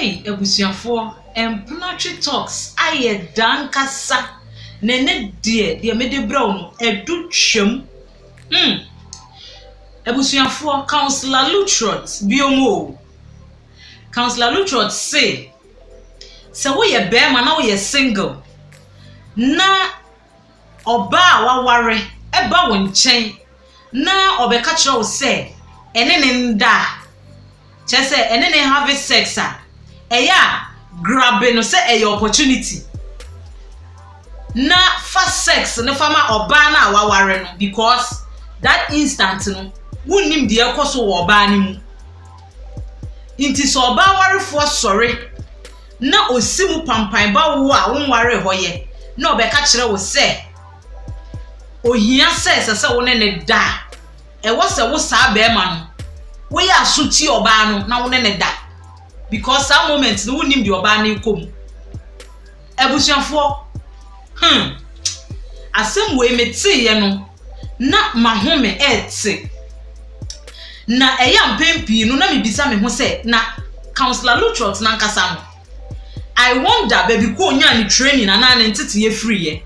Hey, ebusuafo, emplanetary talks aye dankasa nene de mede bra no edu twam. Ebusuafo, Councillor Lutrot biomo. Councillor Lutrot say wo ye bema na wo ye single na oba waware eba wo nchen na obeka kire wo say ene ne nda chese ene ne have sex eya grab no say a opportunity na fast sex no fama oba na waware no because that instant no wunnim de ekoso wo oba ni mu inti so oba warefo sorry na osimu pampan ba wo a wonware hoye na obeka kire wo say ohia se wo ne da e wo se wo sa be ma no wo ya asuti oba no na wo ne da because that moment no wunnim de oba na kom ebusuafo asem we meti ye no na mahome etse na eya mpempi no na mebisa me ho se na Councillor Lutrot na nkasa no I wonder baby ko onya ni training na ntete ye free ye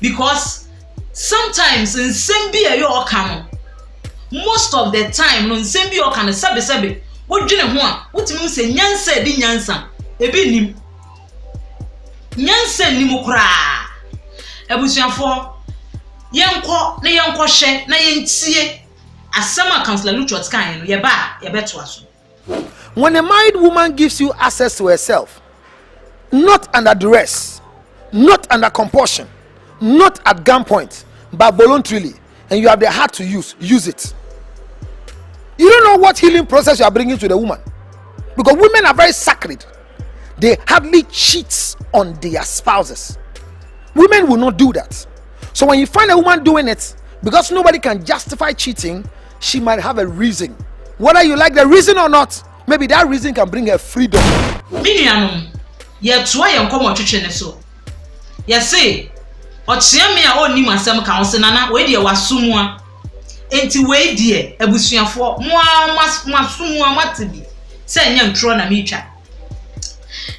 because sometimes in sembi e yo ka no most of the time no sembi o ka no sebe wodwene ho a wotimi se nyansa di nyansa ebi nim nyansa nim kura ebusuafo yenko na yenko hye na yentie asema Councillor Lutrot kan no ye beto aso. When a married woman gives you access to herself, not under duress, not under compulsion, not at gunpoint, but voluntarily, and you have the heart to use it. You don't know what healing process you are bringing to the woman, because women are very sacred. They hardly cheat on their spouses. Women will not do that. So when you find a woman doing it, because nobody can justify cheating, she might have a reason. Whether you like the reason or not, maybe that reason can bring her freedom. Minianum, ye toa ye nkomo twetwe ne so. Ye say, ochia me a oni masem ka wo se nana we de wasum a. Enti we de abusuafo mo masum a matebi. Se nya ntro na metwa.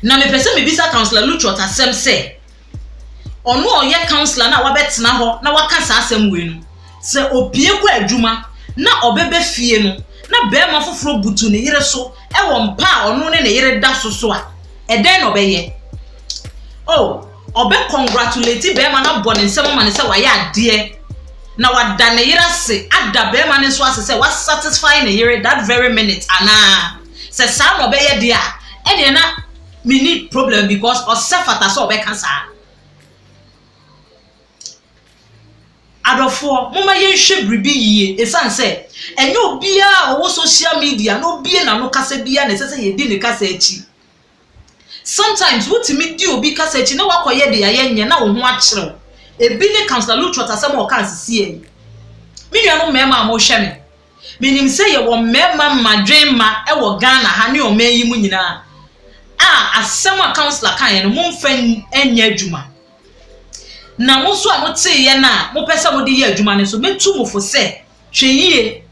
Na me pese me bisa Councillor Lutrot asem se ono oye councillor na wabetena ho na wakasa asem we no. Se opie kwa adwuma na obebe fie no na bema foforo butu ne yire so e wo mpa ono ne yire da so a eden no beye obe congratulate bema na bone nsem ma ne se waye ade na wada ne yire se ada bema ne so ase se was satisfy ne yire that very minute ana se sa no beye de a ene na me need problem because o sefata so obe kan sa adofo mama yenhwe bribi yie esan se enye obia owo social media no obie na no kasa bia na sese ye di ne kasa echi sometimes wotimi di obi kasa echi na wakoye de ayenye na wo ho akere ebi ne Councillor Lutrot asem o kan sisi mi nua no mema a mo hwe me menim se ye wo mema madwenma e wo Ghana ha ne o mayi mu nyina asem a councillor kan ye no momfa enya adwuma na mo so a mo te ye na mo pese mo de ye adwuma ne so metu mo fo se hweyie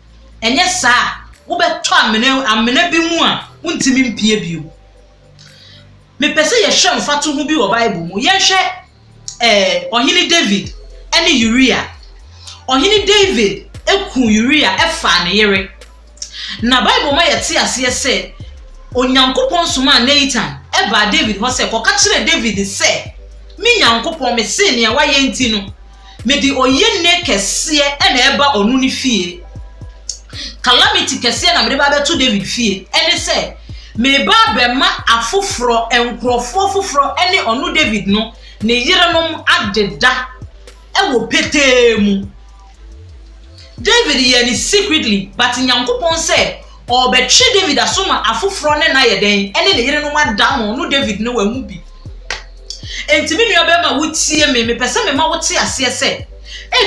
enye saa wo beto amena bi mu a wontimi mpie bio me pese ye hwe mfato hu bi wo Bible mu ye hwe ohini David ene Uriah ohini David eku Uriah efa ne yere na Bible ma ye te ase se onyankopon soma Nathan eba David ho se ko ka kire David se mi nyankopon me se ne wa ye nti no me di oye ne kese ena eba onu ni fie calamity kese na me ba beto David fie ene se me ba be ma afoforo enkrofo foforo ene onu David no ne yirenom adeda e wo petemu David ye ni secretly but nyankopon se obetwe David asoma afoforo ne na ye den ene ne yirenom adam no David no wa mu bi enti mi nua be ma wutie me pese me ma wote ase ese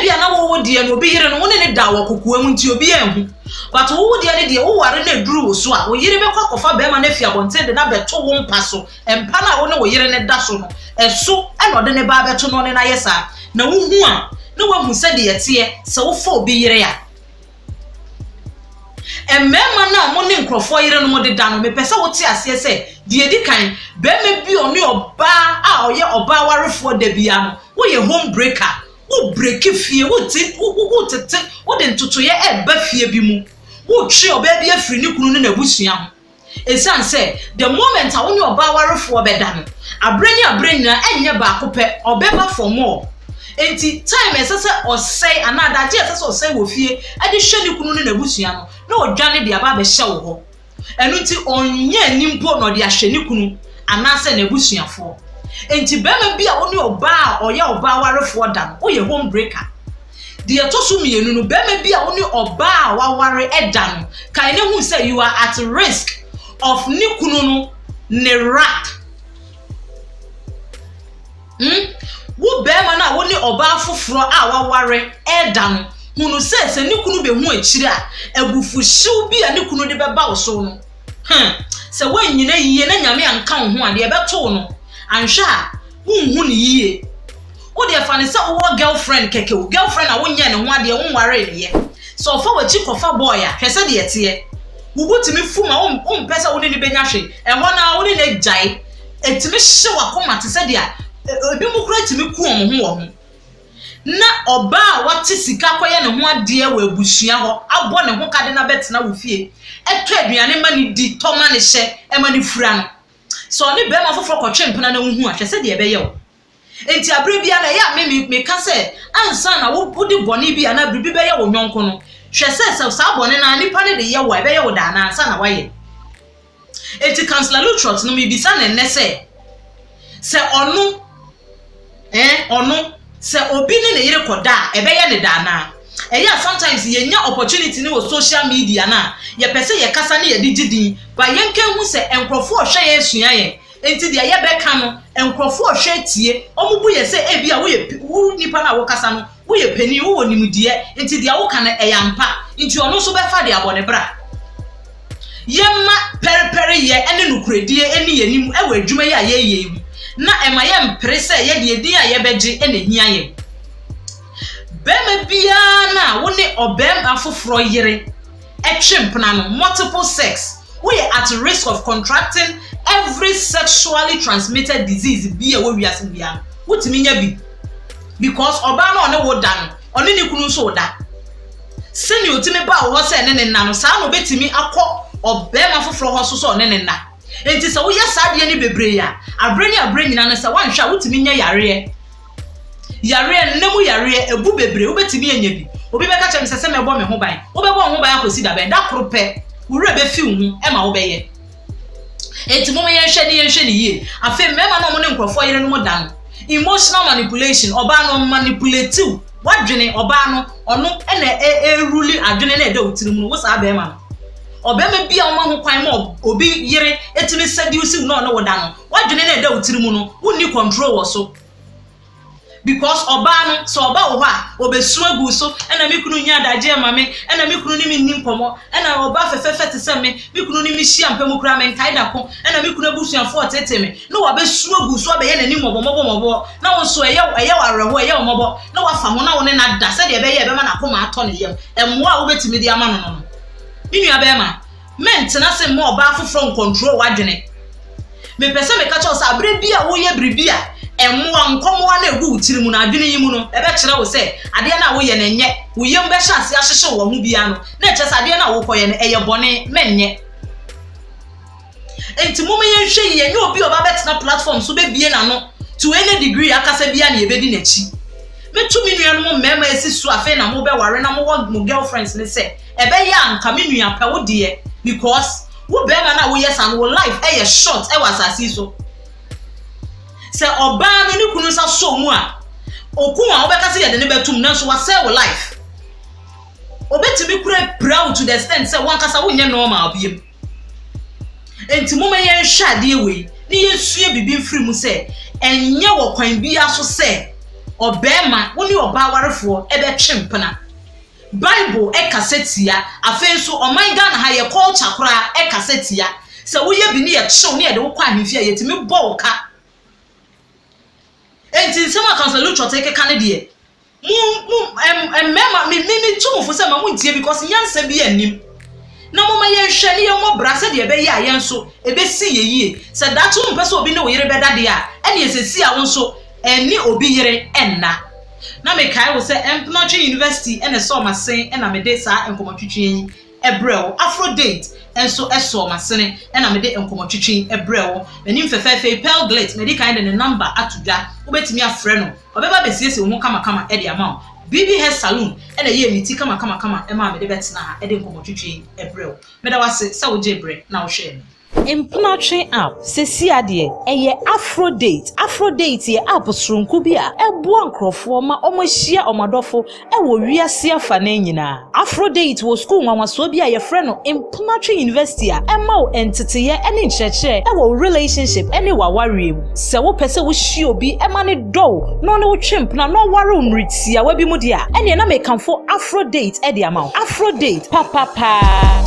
bia na wo de no obi yire no wo ne da wo kokoa mu nti obi ehu but wo de ne de wo ware na duru wo so a wo yire be kwakofa be ma na fia bonte de na beto wo mpa so empa na wo ne wo yire ne da so no eso e no de ne ba beto no ne na yesa na wo hu a na wo hu se de yete se wo fa obi yire ya Emema na mo ne nkrofo yire no mo de da no me pese wo ti ase se de edi kan be me bi oni oba a oye oba warefo da bia no wo ye home breaker wo break fie wo tete wo de ntotoye e ba fie bi mu wo twe oba bi afiri ni kunu na busua ho esan se the moment a wo ni oba warefo be da no abreni na enye ba akopɛ obeba for more enti time esese osei anada je esese osei wo fie ade hwe ni kunu na busua no na odwane de aba be hye wo ho enu nti onye nimpo no de ahwe ni kunu anase na busuafo enti bema bia woni oba a oye oba warefo da no oye home breaker de etosu mienu no bema bia woni oba a waware eda no kan ne hu say you are at risk of ni kunu no ne rat wo bema na woni oba afoforo a waware eda no hunu se ni kunu be hu akire a abufuhyew bi a ni kunu de beba wo so no se wanyina yiye na nyame anka wo ho ade ebeto no anhwe a hunhu ni yiye wo de fa ne se wo girlfriend keke wo girlfriend a wonya ne ho ade wo nware ne ye so fa wachi kofa boy a hwese de yete wo butimi fuma wo mpesa wo ne benya hwe ehwo na wo ne jai etimi hye wakoma te se de a ebi mu kura etimi ku omo ho wo ho na oba a wate sika koye ne ho ade wa abusua ho abo ne ho kade na betena wo fie eto aduane ma ni di to ma ne hye e ma ni fura no so ne be ma foforo kotwe mpena na hu a hwese de ebe ye wo enti abre bia na ya me ka se ansa na wo budi boni bia na bribi be ye wo nyonko no hwese se sa boni na nipa ne de ye wo ebe ye wo da na ansa na waye enti Councillor Lutrot no me bisa na ne se onu se obi ne yire koda ebe ye ne da na eya sometimes ye nya opportunity ni wo social media na ye pese ye kasa ne ye digidin ba ye nkan hu se enkrofo hwe ye sua ye enti de ye beka no enkrofo hwe tie omubu ye se e bia wo nipa na wo kasa no wo ye pani wo nimdie enti de wo kana eyampa enti ono so befa de abone bra ye ma perepere ye ene nukuredie ene ye nim e wa adwuma ye aye ye na ema ye mpre se ye de edin a ye beje ene hia ye bema bia na wo ne obem afoforo yire etwempna no multiple sex we are at risk of contracting every sexually transmitted disease bia wo wiase bia wotimi nya bi because oba na one wo da no one ne kunu so da seni otimi ba wo se ne na no sa no betimi akọ obem afoforo ho so ne na enti se wo ya saade ne bebre ya abreni na se wan hwa wotimi nya yare nemu yare ebu bebre wo betimi anya bi obi beka chem se mebo me ho ban wo bebo ho ban akosi da ben da koro pe wure be fi hu e ma wo be ye enti mo ye hwe ni ye afi mema no mo ne nkrofo yire no mo dan emotional manipulation oba no manipulative wadwene oba no ono na rule adwene na eda otirimu wo sa be ma obema bia o ma ho kwan ma obi yire etimi seduce no no wo dan no wadwene na eda otirimu no wonni control wo so because oba no so oba wo ha obesu agu so ena me kunu nya adaje ma me ena me kunu ni mi nim pomo ena oba fefefe te se me kunu ni mi hia mpem kura me nkai da ko ena me kunu abusuafo tete me no wa besu agu so abe ye nani mobo na wo so eye wareho eye mobo na wa fa ho na wo ne na da se de ebe ye ebe ma na ko ma ato ne yem emmo a wo betimi de ama no ni nua be ma ment na se mo oba afofro control wadwene me pese me ka cho sa abre bia wo ye bribia emwa nkomoa na egu utirimu na adwene yimu no ebe kire wo se ade na wo ye na nye wo yem be hya ase ahyehye wo ho bia no na eche sa ade na wo koye no eye bone menye enti mo me ye hwe ye nye obi oba betena platform so be bie na no to any degree akasa bia na ebedi na chi metumi nua no mo mema esisu afa na mo be ware na mo girlfriends ne se ebe ya anka me nua pa wo de because wo be ma na wo yes and wo life eye short e was asisi se oba no ni kunu sa so mu a okun a obeka se ye de ne betum na so wa save life obetimi kura proud to the extent se wan kasa wonye normal biem enti mo me ye hwade ewe ni yesue bibi mfiri mu se enye wo kwan bia so se obema woni oba warefo ebe twempena Bible ekasetia afenso oman Ghana ha ye culture kura ekasetia se wo ye bi ni ye chew ni ye de wo kwa ahemfia yetimi bo ka enti nsema Councillor Lutrot take kan de mema me tumfo se ma muntie because nyansa bi anim na mama yen hwe ne yen mo bra se de be yi a yen so ebe si ye yie se da to mpe so obi ne wo yire beda de a ene esesi a won so eni obi yire enna na me kai wo se Empnotwe University ene so masen ena me de sa enkomotwetwe ebrel Afrodate enso eso masene ena me de enkomotwetwe ebrel enim fefefe Pearl Glitz me di kind de number atudwa obetimi afre no obeba besiese wo kama e de ama BB Hair Salon ena ye miti kama ema me de betina ha e de enkomotwetwe ebrel me da wase se wo jebre na wo hwe Empnotwe app sesi ade eye Afrodate ye app sronku bi a ebo ankrofo ma omohia omadofo e wo wiase afa na nyina Afrodate wo school nwanwaso bi a ye frɛ no Empnotwe University a ema wo entiteye ene nkyerɛkyerɛ e wo relationship ene wawarem se wo pese wo hie obi ema ne do no ne wo twempna no ware umritia wa bi mu dia ene na mekamfo Afrodate e de ama Afrodate papa